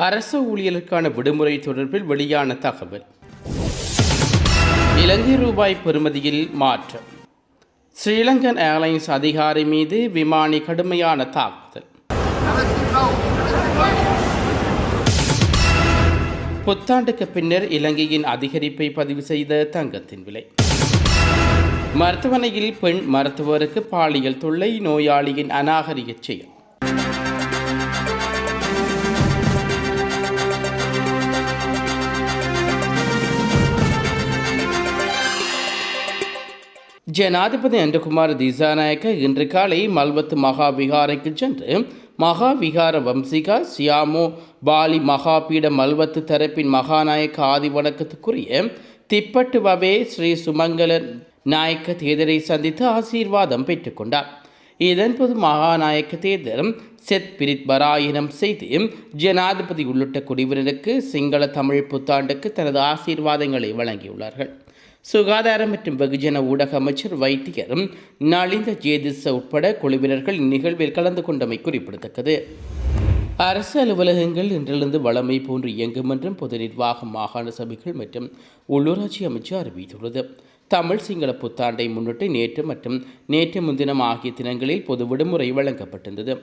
அரசு ஊழியர்களுக்கான விடுமுறை தொடர்பில் வெளியான தகவல். இலங்கை ரூபாய் பெறுமதியில் மாற்றம். ஸ்ரீலங்கன் ஏர்லைன்ஸ் அதிகாரி மீது விமானி கடுமையான தாக்குதல். புத்தாண்டுக்கு பின்னர் இலங்கையின் அதிகரிப்பை பதிவு செய்த தங்கத்தின் விலை. மருத்துவமனையில் பெண் மருத்துவருக்கு பாலியல் தொல்லை, நோயாளியின் அநாகரிக செயல். ஜனாதிபதி அன்றகுமார் திசாநாயக்க இன்று காலை மல்வத்து மகா விகாரைக்கு சென்று மகா விகார வம்சிகா சியாமோ பாலி மகாபீட மல்வத்து தரப்பின் மகாநாயக்க ஆதி வணக்கத்துக்குரிய திப்பட்டு வவே ஸ்ரீ சுமங்கல நாயக்க தேதரை சந்தித்து ஆசீர்வாதம் பெற்றுக்கொண்டார். இதன்போது மகாநாயக்க தேதர் செத் பிரித் பராயணம் செய்து ஜனாதிபதி உள்ளிட்ட குடிவினருக்கு சிங்கள தமிழ் புத்தாண்டுக்கு தனது ஆசீர்வாதங்களை வழங்கியுள்ளார்கள். சுகாதாரம் மற்றும் வெகுஜன ஊடக அமைச்சர் வைத்தியர் நலிந்த ஜேதிச உட்பட குழுவினர்கள் இந்நிகழ்வில் கலந்து கொண்டமை குறிப்பிடத்தக்கது. அரசு அலுவலகங்கள் இன்றிலிருந்து வழமை போன்று இயங்கும் என்றும் பொது நிர்வாகம், மாகாண சபைகள் மற்றும் உள்ளூராட்சி அமைச்சு அறிவித்துள்ளது. தமிழ் சிங்கள புத்தாண்டை முன்னிட்டு நேற்று மற்றும் நேற்று முன்தினம் ஆகிய தினங்களில் பொது விடுமுறை வழங்கப்பட்டிருந்தது.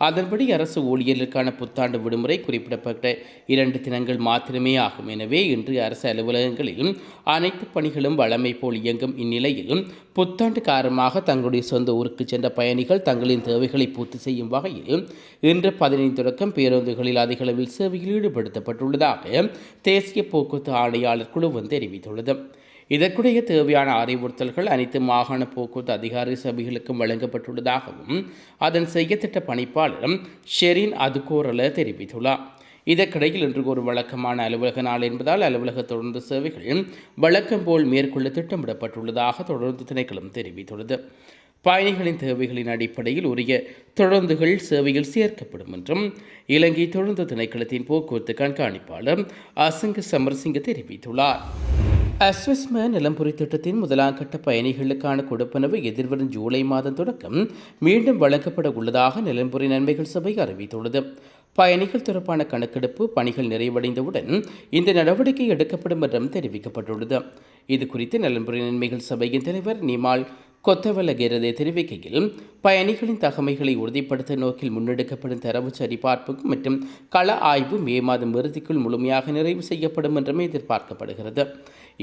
அதன்படி அரசு ஊழியர்களுக்கான புத்தாண்டு விடுமுறை குறிப்பிடப்பட்ட 2 தினங்கள் மாத்திரமே ஆகும். எனவே இன்று அரசு அலுவலகங்களிலும் அனைத்து பணிகளும் வழமை போல் இயங்கும். இந்நிலையில் புத்தாண்டு காரணமாக தங்களுடைய சொந்த ஊருக்கு சென்ற பயணிகள் தங்களின் தேவைகளை பூர்த்தி செய்யும் வகையில் இன்று 15 தொடக்கம் பேருந்துகளில் அதிக அளவில் சேவையில் ஈடுபடுத்தப்பட்டுள்ளதாக தேசிய போக்குவரத்து ஆணையாளர் குழு தெரிவித்துள்ளது. இதற்குடைய தேவையான அறிவுறுத்தல்கள் அனைத்து மாகாண போக்குவரத்து அதிகாரி சபைகளுக்கும் வழங்கப்பட்டுள்ளதாகவும் அதன் செய்யத்திட்ட பணிப்பாளர் ஷெரின் அதுகோரல தெரிவித்துள்ளார். இதற்கிடையில் இன்று ஒரு வழக்கமான அலுவலக நாள் என்பதால் அலுவலக தொடர்ந்து சேவைகள் வழக்கம் போல் மேற்கொள்ள திட்டமிடப்பட்டுள்ளதாக தொடர்ந்து திணைக்களம் தெரிவித்துள்ளது. பயணிகளின் தேவைகளின் அடிப்படையில் உரிய தொடர்ந்துகள் சேவையில் சேர்க்கப்படும் என்றும் இலங்கை தொடர்ந்து திணைக்களத்தின் போக்குவரத்து கண்காணிப்பாளர் அசங்க சமரசிங்க தெரிவித்துள்ளார். அஸ்வஸ்ம நிலம்புரி திட்டத்தின் முதலாம் கட்ட பயணிகளுக்கான கொடுப்பனவு எதிர்வரும் ஜூலை மாதம் தொடக்கம் மீண்டும் வழங்கப்பட உள்ளதாக நிலம்புரி நன்மைகள் சபை அறிவித்துள்ளது. பயணிகள் தொடர்பான கணக்கெடுப்பு பணிகள் நிறைவடைந்தவுடன் இந்த நடவடிக்கை எடுக்கப்படும் என்றும் தெரிவிக்கப்பட்டுள்ளது. இது குறித்து நிலம்புரி நன்மைகள் சபையின் தலைவர் நிமால் கொத்தவலகேரதே தெரிவிக்கையில் பயணிகளின் தகமைகளை உறுதிப்படுத்த நோக்கில் முன்னெடுக்கப்படும் தரவு சரிபார்ப்பு மற்றும் கள ஆய்வு மே மாதம் இறுதிக்குள் முழுமையாக நிறைவு செய்யப்படும் என்றும் எதிர்பார்க்கப்படுகிறது.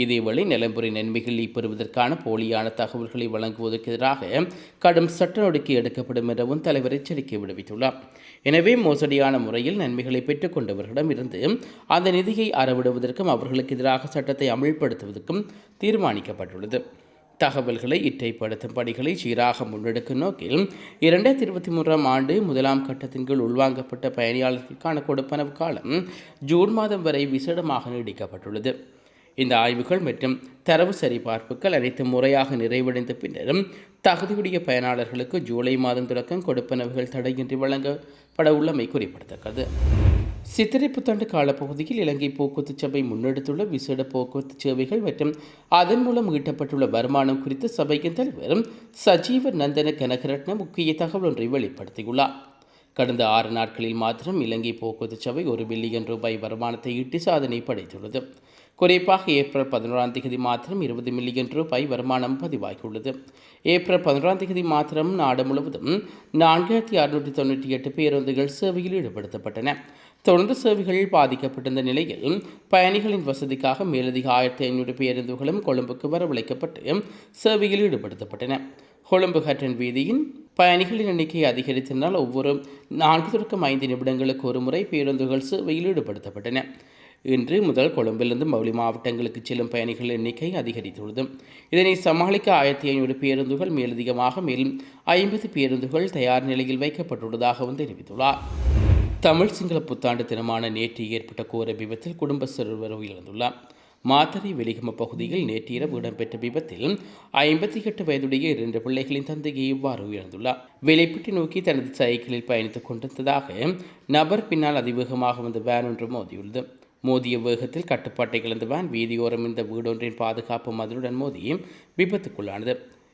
இதேவேளை நிலம்புரி நன்மைகளை பெறுவதற்கான போலியான தகவல்களை வழங்குவதற்கு எதிராக கடும் சட்ட நடவடிக்கை எடுக்கப்படும் எனவும் தலைவர் எச்சரிக்கை விடுவித்துள்ளார். எனவே மோசடியான முறையில் நன்மைகளை பெற்றுக் கொண்டவர்களிடம் இருந்து அந்த நிதியை அறவிடுவதற்கும் அவர்களுக்கு எதிராக சட்டத்தை அமல்படுத்துவதற்கும் தீர்மானிக்கப்பட்டுள்ளது. தகவல்களை இற்றைப்படுத்தும் பணிகளை சீராக முன்னெடுக்கும் நோக்கில் 2023 ஆண்டு முதலாம் கட்டத்தின் கீழ் உள்வாங்கப்பட்ட பயணியாளர்களுக்கான கொடுப்பனவு காலம் ஜூன் மாதம் வரை விசேடமாக நீடிக்கப்பட்டுள்ளது. இந்த ஆய்வுகள் மற்றும் தரவு சரிபார்ப்புகள் அனைத்து முறையாக நிறைவடைந்த பின்னரும் தகுதியுடைய பயனாளர்களுக்கு ஜூலை மாதம் தொடக்கம் கொடுப்பனவுகள் தடையின்றி வழங்கப்பட உள்ளமை குறிப்பிடத்தக்கது. சித்திரை புத்தாண்டு காலப்பகுதியில் இலங்கை போக்குவரத்து சபை முன்னெடுத்துள்ள விசேட போக்குவரத்து சேவைகள் மற்றும் அதன் மூலம் ஈட்டப்பட்டுள்ள வருமானம் குறித்து சபையின் தலைவர் சஜீவ நந்தன கனகரட்ன முக்கிய தகவல் ஒன்றை வெளிப்படுத்தியுள்ளார். கடந்த 6 நாட்களில் மாத்திரம் இலங்கை போக்குவரத்து சபை 1 பில்லியன் ரூபாய் வருமானத்தை ஈட்டி சாதனை படைத்துள்ளது. குறிப்பாக ஏப்ரல் 11ஆம் தேதி மாத்திரம் 20 மில்லியன் ரூபாய் வருமானம் பதிவாகியுள்ளது. ஏப்ரல் 11ஆம் தேதி மாத்திரம் நாடு முழுவதும் 4698 பேருந்துகள் சேவையில் ஈடுபடுத்தப்பட்டன. தொடர்ந்து சேவைகள் பாதிக்கப்பட்டிருந்த நிலையில் பயணிகளின் வசதிக்காக மேலதிக 1500 பேருந்துகளும் கொழும்புக்கு வரவழைக்கப்பட்டு சேவையில் ஈடுபடுத்தப்பட்டன. கொழும்பு ஹட்டன் வீதியின் பயணிகளின் எண்ணிக்கை அதிகரித்ததால் ஒவ்வொரு 4-5 நிமிடங்களுக்கு ஒரு முறை பேருந்துகள் சேவையில் ஈடுபடுத்தப்பட்டன. இன்று முதல் கொழும்பிலிருந்து மௌலி மாவட்டங்களுக்கு செல்லும் பயணிகள் எண்ணிக்கை அதிகரித்துள்ளது. இதனை சமாளிக்க 1500 பேருந்துகள் மேலதிகமாக மேலும் 50 பேருந்துகள் தயார் நிலையில் வைக்கப்பட்டுள்ளதாகவும் தெரிவித்துள்ளார். தமிழ் சிங்கள புத்தாண்டு தினமான நேற்று ஏற்பட்ட கோர விபத்தில் குடும்பஸ்தர் ஒருவர் உயிரிழந்துள்ளார். மாத்தறை வெளிகம பகுதியில் நேற்று இரவு இடம்பெற்ற விபத்தில் 58 வயதுடைய 2 பிள்ளைகளின் தந்தையை இவ்வாறு உயிரிழந்துள்ளார். வேலைப்பட்டி நோக்கி தனது சைக்கிளில் பயணித்துக் கொண்டிருந்ததாக நபர் பின்னால் அதிவேகமாக வந்த வேன் ஒன்று மோதியுள்ளது. மோதிய வேகத்தில் கட்டுப்பாட்டை இழந்த வேன் வீதியோரம் இந்த வீடொன்றின் பாதுகாப்பு மதிலுடன் மோதி விபத்துக்குள்ளானது.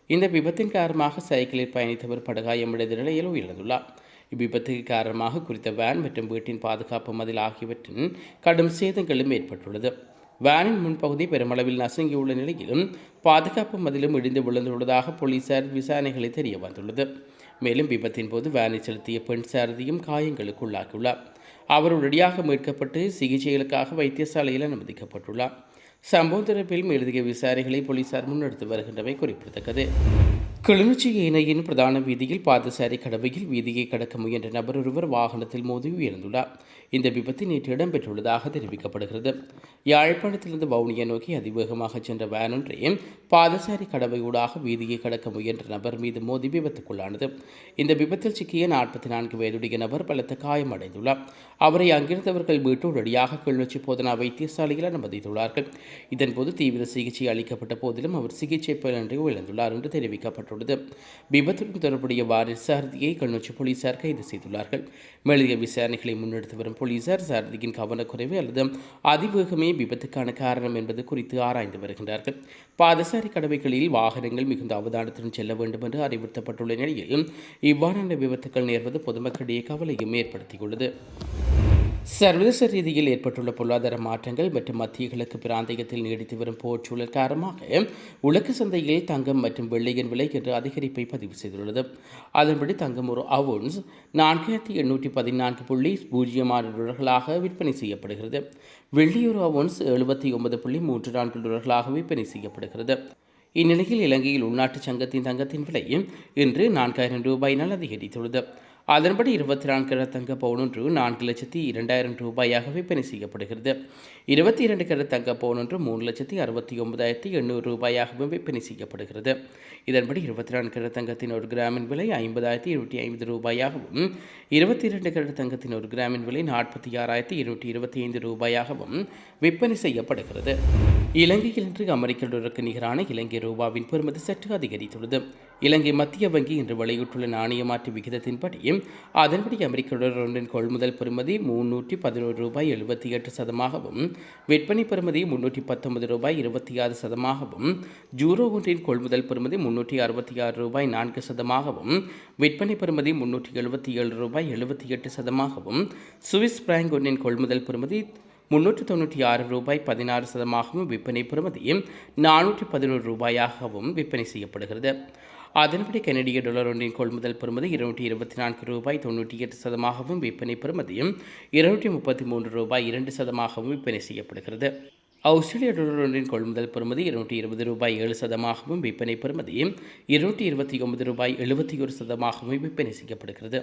இந்த விபத்தின் காரணமாக சைக்கிளில் பயணித்தவர் படுகாயமடைந்த நிலையில் உயிரிழந்துள்ளார். இவ்விபத்துக்கு காரணமாக குறித்த வேன் மற்றும் வீட்டின் பாதுகாப்பு மதில் ஆகியவற்றின் கடும் சேதங்களும் ஏற்பட்டுள்ளது. வேனின் முன்பகுதி பெருமளவில் நசுங்கியுள்ள நிலையிலும் பாதுகாப்பு மதிலும் இடிந்து விழுந்துள்ளதாக போலீசார் விசாரணைகளை தெரிய வந்துள்ளது. மேலும் விபத்தின் போது வேனை செலுத்திய பெண் சாரதியும் காயங்களுக்குள்ளாகியுள்ளார். அவர் உடனடியாக மீட்கப்பட்டு சிகிச்சைகளுக்காக வைத்தியசாலையில் அனுமதிக்கப்பட்டுள்ளார். சம்பவம் தொடர்பில் மேலதிக விசாரணைகளை போலீசார் முன்னெடுத்து வருகின்றமை குறிப்பிடத்தக்கது. கிளிநொச்சி ஏனையின் பிரதான வீதியில் பாதசாரி கடவையில் வீதியை கடக்க முயன்ற நபர் ஒருவர் வாகனத்தில் மோதி உயர்ந்துள்ளார். இந்த விபத்து நேற்று இடம்பெற்றுள்ளதாக தெரிவிக்கப்படுகிறது. யாழ்ப்பாணத்திலிருந்து வவுனியா நோக்கி அதிவேகமாக சென்ற வேன் ஒன்றே பாதசாரி கடவையூடாக வீதியை கடக்க முயன்ற நபர் மீது மோதி விபத்துக்குள்ளானது. இந்த விபத்தில் சிக்கிய 44 வயதுடைய நபர் பலத்த காயமடைந்துள்ளார். அவரை அங்கிருந்தவர்கள் மீட்டு உடனடியாக கிளிநொச்சி போதனா வைத்தியசாலையில் அனுமதித்துள்ளார்கள். இதன்போது தீவிர சிகிச்சை அளிக்கப்பட்ட போதிலும் அவர் சிகிச்சை பலனின்றி உயிரிழந்துள்ளார் என்று தெரிவிக்கப்பட்டுள்ளது. விபத்துடன் தொடர்புடைய வாரிசு சாரதியை கிளிநொச்சி போலீசார் கைது செய்துள்ளார்கள். மேலதிக விசாரணைகளை முன்னெடுத்து வரும் போலீசார் சாரதியின் கவனக்குறைவு அல்லது அதிவேகமே விபத்துக்கான காரணம் என்பது குறித்து ஆராய்ந்து வருகின்றார்கள். பாதசாரி கடவைகளில் வாகனங்கள் மிகுந்த அவதானத்துடன் செல்ல வேண்டும் என்று அறிவுறுத்தப்பட்டுள்ள நிலையில் இவ்வாறான விபத்துக்கள் நேர்வது பொதுமக்களிடையே கவலையும் ஏற்படுத்தியுள்ளது. சர்வதேச ரீதியில் ஏற்பட்டுள்ள பொருளாதார மாற்றங்கள் மற்றும் மத்திய கிழக்கு பிராந்தியத்தில் நீடித்து வரும் போர்ச்சூழல் காரணமாக உலக சந்தையில் தங்கம் மற்றும் வெள்ளியின் விலை என்று அதிகரிப்பை பதிவு செய்துள்ளது. அதன்படி தங்கம் ஒரு அவுன்ஸ் 4814.06 டாலர்களாக விற்பனை செய்யப்படுகிறது. வெள்ளி ஒரு அவுன்ஸ் 79.34 டாலர்களாக விற்பனை செய்யப்படுகிறது. இந்நிலையில் இலங்கையில் உள்நாட்டு சங்கத்தின் தங்கத்தின் விலை இன்று 4000 ரூபாயினால் அதிகரித்துள்ளது. அதன்படி 24 கேரட் தங்க பவுன் ஒன்று 4,02,000 ரூபாயாக விற்பனை செய்யப்படுகிறது. 22 கேரட் தங்க பவுன் ஒன்று 3,69,800 ரூபாயாகவும் விற்பனை செய்யப்படுகிறது. இதன்படி 24 கேரட் தங்கத்தின் ஒரு கிராமின் விலை 50,250 ரூபாயாகவும் 22 கேரட் தங்கத்தின் ஒரு கிராமின் விலை 46,225 ரூபாயாகவும் விற்பனை செய்யப்படுகிறது. இலங்கையில் இன்று அமெரிக்க டாலருக்கு நிகரான இலங்கை ரூபாவின் பெறுமதி சற்று அதிகரித்துள்ளது. இலங்கை மத்திய வங்கி இன்று வெளியிட்டுள்ள நாணய மாற்று விகிதத்தின்படி அதன்படி அமெரிக்க டாலர் ஒன்றின் கொள்முதல் பெறுமதி 311 ரூபாய் 78 சதமாகவும் விற்பனை பெறுமதி 319 ரூபாய் 26 சதமாகவும் ஜூரோ ஒன்றின் கொள்முதல் பெறுமதி 366 ரூபாய் 4 சதமாகவும் விற்பனை பெறுமதி 377 ரூபாய் 78 சதமாகவும் சுவிஸ் பிராங்க் ஒன்றின் கொள்முதல் பெறுமதி 396 ரூபாய் 16 சதமாகவும் விற்பனை பெறுமதி 411 ரூபாயாகவும் விற்பனை செய்யப்படுகிறது. அதன்படி கனடிய டாலர் ஒன்றின் கொள்முதல் பெறுமதி 224 ரூபாய் 98 சதமாகவும் விற்பனை பெறுமதியும் 233 ரூபாய் 2 சதமாகவும் விற்பனை செய்யப்படுகிறது. ஆஸ்திரேலிய டாலர் ஒன்றின் கொள்முதல் பெறுமதி 220 ரூபாய் 7 சதமாகவும் விற்பனை பெறுமதியும் 229 ரூபாய் 71 சதமாகவும் விற்பனை செய்யப்படுகிறது.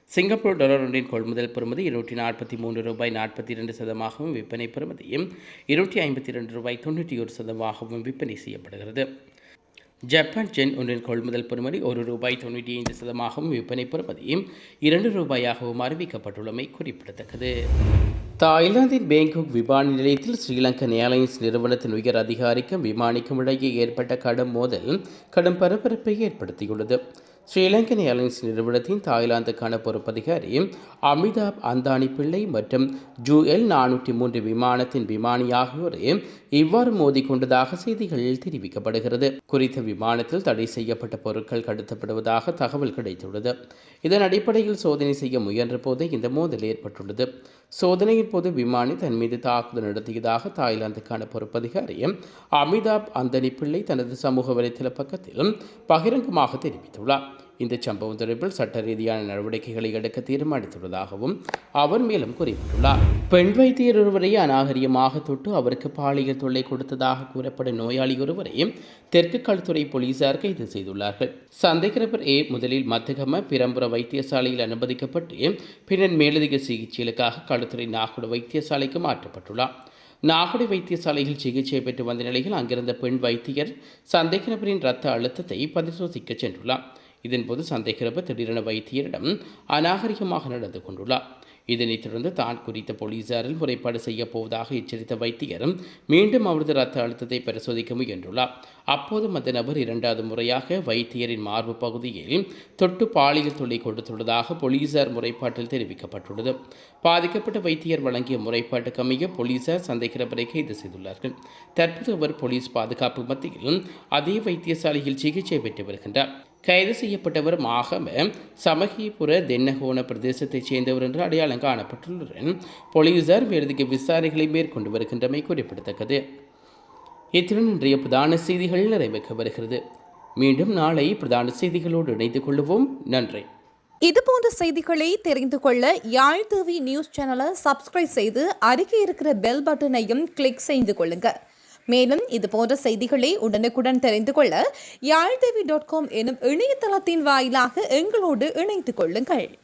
சிங்கப்பூர் டாலர் ஒன்றின் கொள்முதல் பெறுமதி 243 ரூபாய் 42 சதமாகவும் விற்பனை பெறுமதியும் 252 ரூபாய் 91 சதமாகவும் விற்பனை செய்யப்படுகிறது. ஜப்பான் ஜென் ஒன்றின் கொள்முதல் பெறுமதி 1 ரூபாய் 95 சதமாகவும் விற்பனை பெறுமதியும் 2 ரூபாயாகவும் அறிவிக்கப்பட்டுள்ளமை குறிப்பிடத்தக்கது. தாய்லாந்தின் பேங்காக் விமான நிலையத்தில் ஸ்ரீலங்கன் ஏர்லைன்ஸ் நிறுவனத்தின் உயர் அதிகாரிக்கும் விமானிக்கும் இடையே ஏற்பட்ட கடும் மோதல் கடும் பரபரப்பை ஏற்படுத்தியுள்ளது. ஸ்ரீலங்கன் ஏர்லைன்ஸ் நிறுவனத்தின் தாய்லாந்துக்கான பொறுப்பதிகாரி அமிதாப் அந்தானி பிள்ளை மற்றும் ஜூஎல் 403 விமானத்தின் விமானி ஆகியோரே இவ்வாறு மோதிக்கொண்டதாக செய்திகளில் தெரிவிக்கப்படுகிறது. குறித்த விமானத்தில் தடை செய்யப்பட்ட பொருட்கள் கடத்தப்படுவதாக தகவல் கிடைத்துள்ளது. இதன் அடிப்படையில் சோதனை செய்ய முயன்ற போது இந்த மோதல் ஏற்பட்டுள்ளது. சோதனையின் போது விமானி தன் மீது தாக்குதல் நடத்தியதாக தாய்லாந்துக்கான பொறுப்பதிகாரி அமிதாப் அந்தானி பிள்ளை தனது சமூக வலைதள பக்கத்தில் பகிரங்கமாக தெரிவித்துள்ளார். இந்த சம்பவம் தொடர்பில் சட்ட ரீதியான நடவடிக்கைகளை எடுக்க தீர்மானித்துள்ளதாகவும் அவர் மேலும் குறிப்பிட்டுள்ளார். பெண் வைத்தியர் ஒருவரை அநாகரிகமாக தொட்டு அவருக்கு பாலியல் தொல்லை கொடுத்ததாக கூறப்படும் நோயாளி ஒருவரை தெற்கு களுத்துறை போலீசார் கைது செய்துள்ளார்கள். சந்தேகநபர் முதலில் மத்தகம பிரம்புர வைத்தியசாலையில் அனுமதிக்கப்பட்டு பின்னர் மேலதிக சிகிச்சைகளுக்காக களுத்துறை நாகுட வைத்தியசாலைக்கு மாற்றப்பட்டுள்ளார். நாகுடை வைத்தியசாலையில் சிகிச்சை பெற்று வந்த நிலையில் அங்கிருந்த பெண் வைத்தியர் சந்தேகநபரின் இரத்த அழுத்தத்தை பரிசோதிக்க சென்றுள்ளார். இதன்போது சந்தேகநபர் திடீரென வைத்தியரிடம் அநாகரிகமாக நடந்து கொண்டுள்ளார். இதனைத் தொடர்ந்து தான் குறித்த போலீசாரில் முறைப்பாடு செய்யப் போவதாக எச்சரித்த வைத்தியரும் மீண்டும் அவரது இரத்த அழுத்தத்தை பரிசோதிக்க முயன்றுள்ளார். அப்போதும் அந்த நபர் 2வது முறையாக வைத்தியரின் மார்பு பகுதியில் தொட்டு பாலியல் தொல்லை கொடுத்துள்ளதாக போலீசார் முறைப்பாட்டில் தெரிவிக்கப்பட்டுள்ளது. பாதிக்கப்பட்ட வைத்தியர் வழங்கிய முறைப்பாட்டுக்கு அமைய போலீசார் சந்தேகநபரை கைது செய்துள்ளார்கள். தற்போது அவர் போலீஸ் பாதுகாப்பு மத்தியில் அதே வைத்தியசாலையில் சிகிச்சை பெற்று வருகின்றார். கைது செய்யப்பட்டவர் மாகம சமகிபுர தென்னகோண பிரதேசத்தைச் சேர்ந்தவர் என்று அடையாளம் காணப்பட்டுள்ளனர். போலீசார் மேலதிக விசாரணைகளை மேற்கொண்டு வருகின்றமை குறிப்பிடத்தக்கது. இத்துடன் இன்றைய பிரதான செய்திகள் நிறைவேற்ற வருகிறது. மீண்டும் நாளை பிரதான செய்திகளோடு இணைந்து கொள்வோம். நன்றி. இதுபோன்ற செய்திகளை தெரிந்து கொள்ள யாழ் டிவி நியூஸ் சேனலை சப்ஸ்கிரைப் செய்து அருகே இருக்கிற பெல் பட்டனையும் கிளிக் செய்து கொள்ளுங்க. மேலும் இதுபோன்ற செய்திகளை உடனுக்குடன் தெரிந்து கொள்ள யாழ்டிவி.com எனும் இணையதளத்தின் வாயிலாக எங்களோடு இணைந்து கொள்ளுங்கள்.